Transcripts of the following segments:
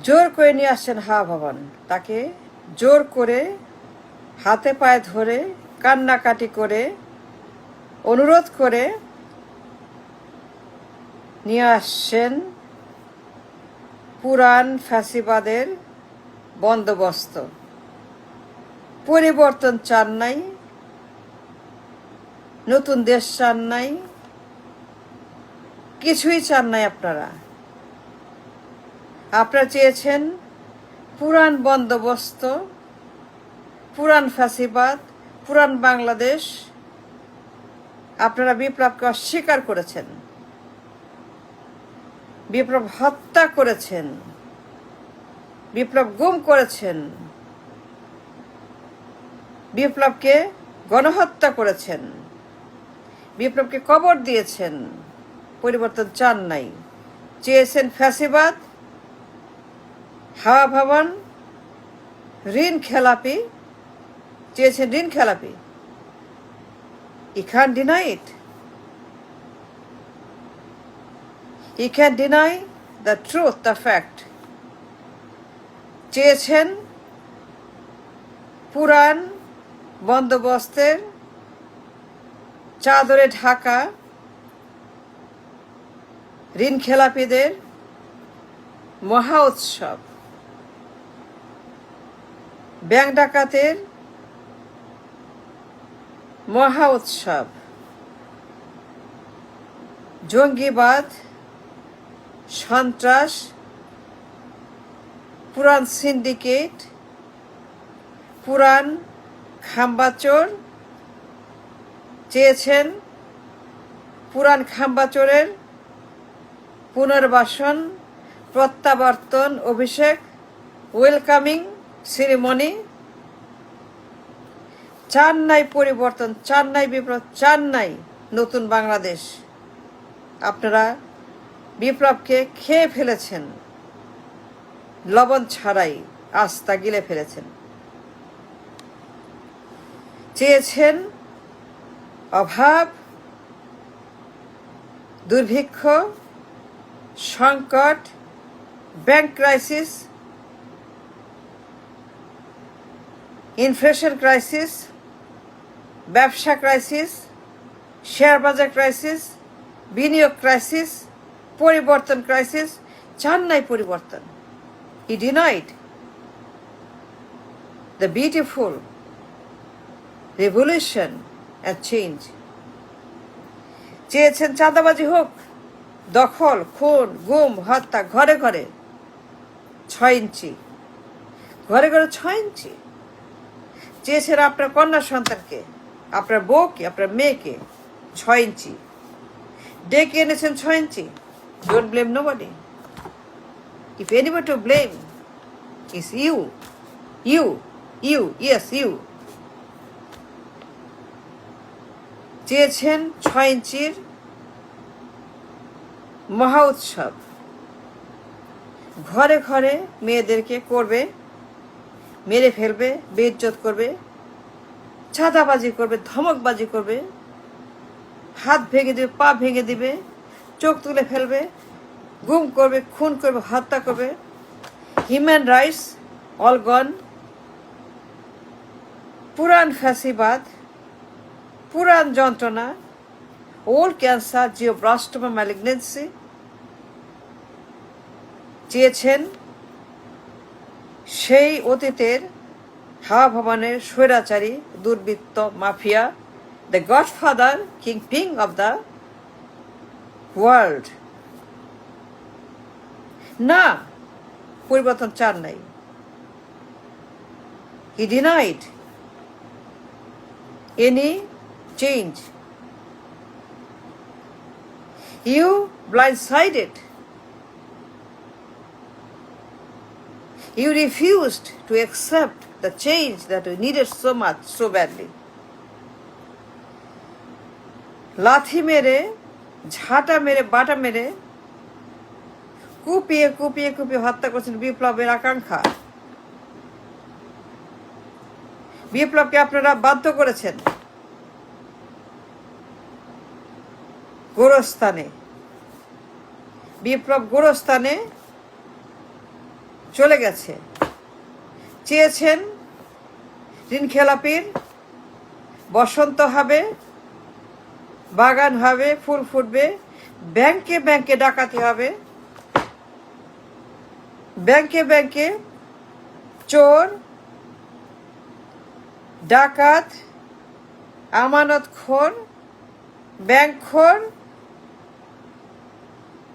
জোর করে নিয়ে আসছেন হাওয়া ভবন। তাকে জোর করে হাতে পায়ে ধরে কান্নাকাটি করে অনুরোধ করে নিয়ে আসছেন পুরান ফ্যাসিবাদের বন্দোবস্ত। পরিবর্তন চান নাই, নতুন দেশ চান নাই, কিছুই চান নাই। আপনারা চেয়েছেন পুরান বন্দোবস্ত, পুরান ফ্যাসিবাদ, পুরান বাংলাদেশ। আপনারা বিপ্লবকে অস্বীকার করেছেন, বিপ্লব হত্যা করেছেন, বিপ্লব গুম করেছেন, বিপ্লবকে গণহত্যা করেছেন, বিপ্লবকে কবর দিয়েছেন। পরিবর্তন চান নাই, চেয়েছেন ফ্যাসিবাদ, হাওয়া ভবন, ঋণ খেলাপি, চেয়েছেন ঋণ খেলাপি। You can't deny it. You can't deny the truth, the fact. চেয়েছেন পুরান বন্দোবস্তের চাদরে ঢাকা ঋণ খেলাপিদের মহা উৎসব, ব্যাংক ডাকাতের মহা উৎসব, জঙ্গিবাদ, সন্ত্রাস, পুরান সিন্ডিকেট, পুরান খাম্বাচোর। চেয়েছেন পুরান খাম্বাচোরের পুনর্বাসন, প্রত্যাবর্তন, অভিষেক, ওয়েলকামিং সেরিমনি। চান নাই পরিবর্তন, চান নাই বিপ্লব, চান নাই নতুন বাংলাদেশ। আপনারা বিপ্লবকে খেয়ে ফেলেছেন, লবণ ছাড়াই আস্তা গিলে ফেলেছেন। চেয়েছেন অভাব, দুর্ভিক্ষ, সংকট, ব্যাংক ক্রাইসিস, ইনফ্লেশন ক্রাইসিস, ব্যবসা ক্রাইসিস, শেয়ার বাজার ক্রাইসিস, বিনিয়োগ ক্রাইসিস, পরিবর্তন ক্রাইসিস। চান নাই পরিবর্তন। He denied the beautiful revolution and change. চেয়েছেন চাঁদাবাজি হোক, দখল, খুন, গুম, হত্যা, ঘরে ঘরে 6 ইঞ্চি, ঘরে ঘরে 6 ইঞ্চি। চেয়েছেন আপনার কন্যা সন্তানকে, আপনার বউকে, আপনার মেয়েকে 6 ইঞ্চি ডেকে এনেছেন। 6 ইঞ্চি। Don't blame nobody. If anybody to blame, it's you. Yes, you. চেয়েছেন 6 ইঞ্চির মহা উৎসব। ঘরে ঘরে মেয়েদেরকে করবে, মেরে ফেলবে, বেইজ্জত করবে, চাঁদাবাজি করবে, ধমকবাজি করবে, হাত ভেঙে দিবে, পা ভেঙে দিবে, চোখ তুলে ফেলবে, গুম করবে, খুন করবে, হত্যা করবে। হিউম্যান রাইটস অল গন। পুরান ফ্যাসিবাদ, পুরান যন্ত্রণা, ওল্ড ক্যান্সার, জিওব্লাস্টোমা ম্যালিগনেন্সি। চেয়েছেন সেই অতীতের হাওয়া ভবনের স্বৈরাচারী দুর্বৃত্ত mafia, the godfather, kingpin of the world. না, পরিবর্তন চান নাই। He denied any change. You blindsided. You refused to accept the change that we needed so much, so badly. লাথি মেরে, ঝাঁটা মেরে, বাটা মেরে, কুপিয়ে কুপিয়ে কুপিয়ে হত্যা করছেন বিপ্লবের আকাঙ্ক্ষা। বিপ্লবকে আপনারা বাধ্য করেছেন গোরস্থানে। বিপ্লব গোরস্থানে চলে গেছে। চেয়েছেন ঋণ খেলাপির বসন্ত হবে, বাগান হবে, ফুল ফুটবে, ব্যাংকে ব্যাংকে ডাকাতি হবে, ব্যাংকে ব্যাংকে চোর, ডাকাত, আমানতখোর, ব্যাংকখোর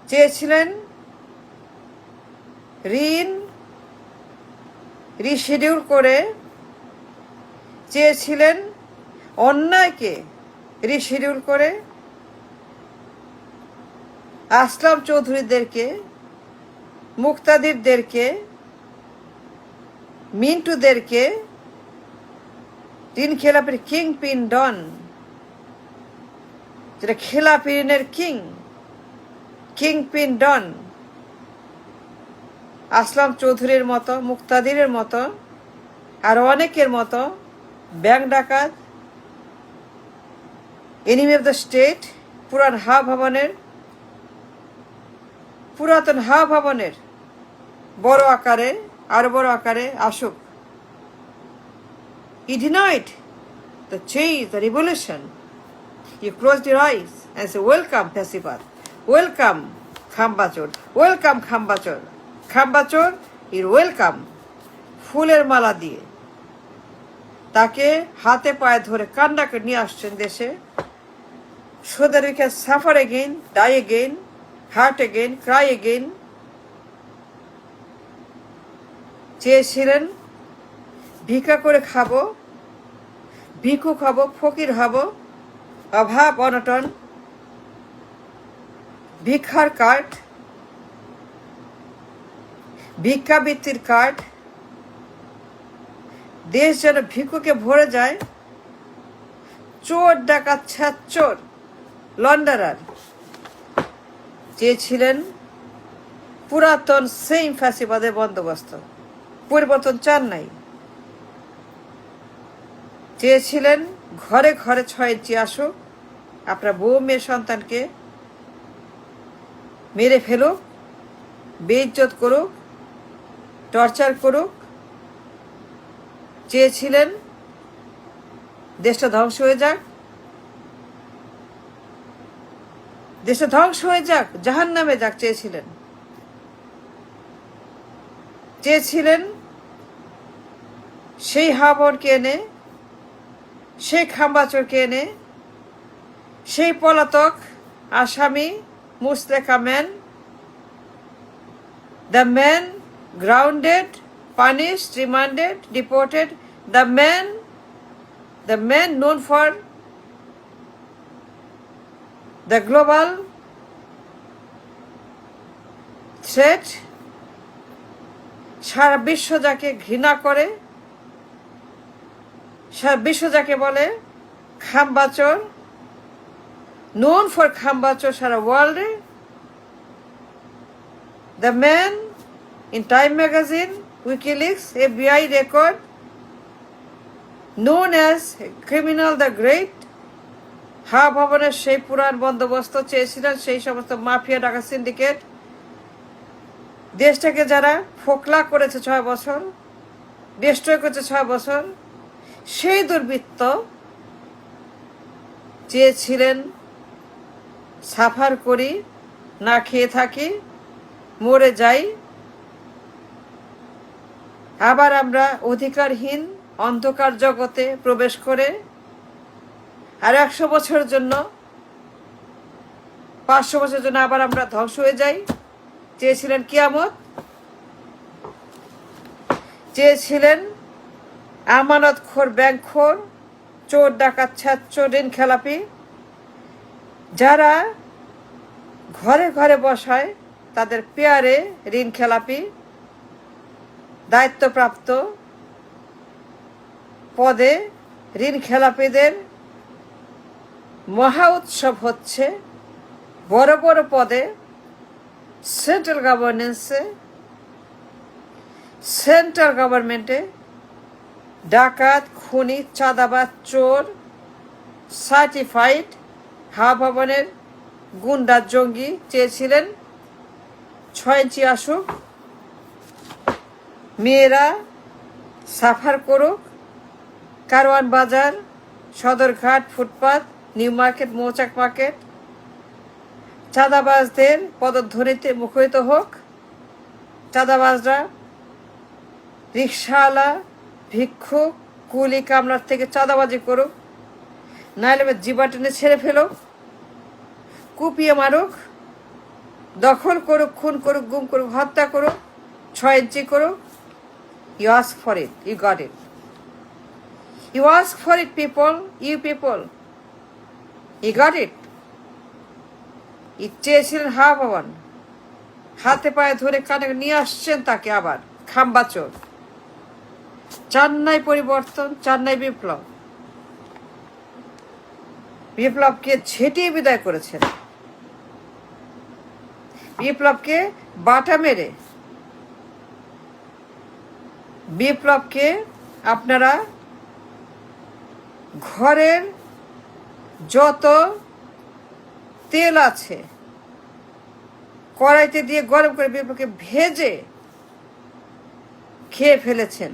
চেয়েছিলেন ঋণ রিশিডিউল করে, চেয়েছিলেন অন্যায়কে রিশিডিউল করে, আসলাম চৌধুরীদেরকে, মুক্তাদিরদেরকে, মিন্টুদেরকে ঋণ খেলাপির কিং পিন ডন, যেটা খেলাপি ঋণের কিং পিন ডন আসলাম চৌধুরীর মতো, মুক্তাদিরের মতো, আর অনেকের মতো ব্যাংক ডাকাত, এনিমি অফ দ্য স্টেট, পুরাতন হাওয়া ভবনের বড় আকারে, আরো বড় আকারে আসুক। You denied the change, the revolution. You closed your eyes and said, welcome Fasibath, welcome Khambachor, welcome Khambachor. Khambachor, you're welcome. ফুলের মালা দিয়ে তাকে হাতে পায়ে ধরে কান্না করে নিয়ে আসছেন দেশে, so that we can suffer again, die again, hurt again, cry again. চেয়েছিলেন ভিক্ষা করে খাবো, ভিক্ষুক হব, ফকির হব, অভাব অনটন, ভিক্ষার কার্ড, ভিক্ষাবৃত্তির কার্ড, দেশ যেন ভিক্ষুকে ভরে যায়, চোর ডাকাত ছাচ্চোর লন্ডারার। চেয়েছিলেন পুরাতন সেম ফ্যাসিবাদের বন্দোবস্ত, পরিবর্তন চান নাই। চেয়েছিলেন ঘরে ঘরে 6 ইঞ্চি আসুক, আপনার বউ মেয়ে সন্তানকে মেরে ফেলুক, বেইজ্জত করুক, টর্চার করুক। চেয়েছিলেন দেশটা ধ্বংস হয়ে যাক, দেশটা ধ্বংস হয়ে যাক, জাহান্নামে যাক চেয়েছিলেন। চেয়েছিলেন সেই হাবরকে এনে, সেই খাম্বাচরকে এনে, সেই পলাতক আসামি মুস্তেকা man, the man grounded, punished, remanded, deported, the man known for the global threat, সারা বিশ্ব যাকে ঘৃণা করে, সারা বিশ্ব যাকে বলে খাম্বাচর, known for খাম্বাচর সারা ওয়ার্ল্ডে, the man in Time magazine, WikiLeaks, FBI record, known as criminal the great, হাওয়া ভবনের সেই পুরাণ বন্দোবস্ত চেয়েছিলেন, সেই সমস্ত মাফিয়া ডাকা সিন্ডিকেট, দেশটাকে যারা ফোকলা করেছে 6 বছর, ডিস্ট্রয় করেছে 6 বছর, সেই দুর্বৃত্ত চেয়েছিলেন সাফার করি, না খেয়ে থাকি, মরে যাই, আবার আমরা অধিকারহীন অন্ধকার জগতে প্রবেশ করে আর 100 বছরের জন্য, 500 বছরের জন্য আবার আমরা ধ্বংস হয়ে যাই। চেয়েছিলেন কিয়ামত। চেয়েছিলেন আমানতখোর, ব্যাংকখোর, চোর ডাকাত ছাচ্চোর, ঋণ খেলাপি, যারা ঘরে ঘরে বসায় তাদের পেয়ারে ঋণ খেলাপি, দায়িত্বপ্রাপ্ত পদে ঋণ খেলাপিদের মহা উৎসব হচ্ছে। বড় বড় পদে সেন্ট্রাল গভর্নমেন্টে ডাকাত, খুনি, চাঁদাবাজ, চোর, সার্টিফাইড হাওয়া ভবনের গুন্ডা, জঙ্গি চেয়েছিলেন 6 ইঞ্চি আসুক, মেয়েরা সাফার করুক, কারওয়ান বাজার, সদরঘাট, ফুটপাত, নিউ মার্কেট, মৌচাক মার্কেট, চাঁদাবাজদের পদধ্বনিতে মুখরিত হোক। চাঁদাবাজরা, রিক্সাওয়ালা, ভিক্ষুক, কুলি কামলার থেকে চাঁদাবাজি করুক, নাহলে জিবা টেনে ছেড়ে ফেলুক, কুপিয়ে মারুক, দখল করুক, খুন করুক, গুম করুক, হত্যা করুক, 6 ইঞ্চি করুক। You ask for it, you got it. You ask for it, people, you people. You got it. চেয়েছিলেন হাওয়ান, হাতে পায়ে ধরে কানে নিয়ে আসছেন তাকে আবার, খাম্বা চোর। চান নাই পরিবর্তন, চান নাই বিপ্লব। বিপ্লবকে ঝেঁটিয়ে বিদায় করেছেন, বিপ্লবকে বাটা মেরে বিপ্লবকে আপনারা ঘরের যত তেল আছে কড়াইতে দিয়ে গরম করে বিপ্লবকে ভেজে খেয়ে ফেলেছেন।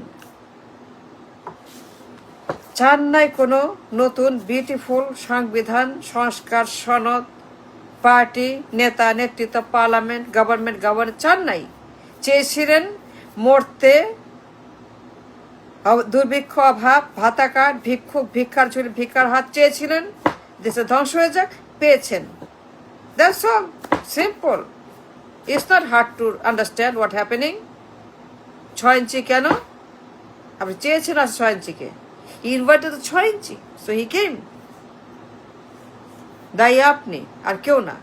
চান নাই কোনো নতুন বিউটিফুল সংবিধান, সংস্কার, সনদ, পার্টি, নেতা, নেতৃত্ব, পার্লামেন্ট, গভর্নমেন্ট চান নাই। চেয়েছিলেন মরতে, দুর্ভিক্ষ, অভাব, ভাতা কার্ড, ভিক্ষুক, ভিক্ষার ঝুলি, ভিক্ষার হাত চেয়েছিলেন, দেশে ধ্বংস হয়ে যাক, পেয়েছেন। That's all. Simple. It's not hard to understand what happening. 6 ইঞ্চি কেন? আপনি চেয়েছেন আর 6 ইঞ্চিকে। He invited the 6 inch. So he came. দায়ী আপনি, আর কেউ না।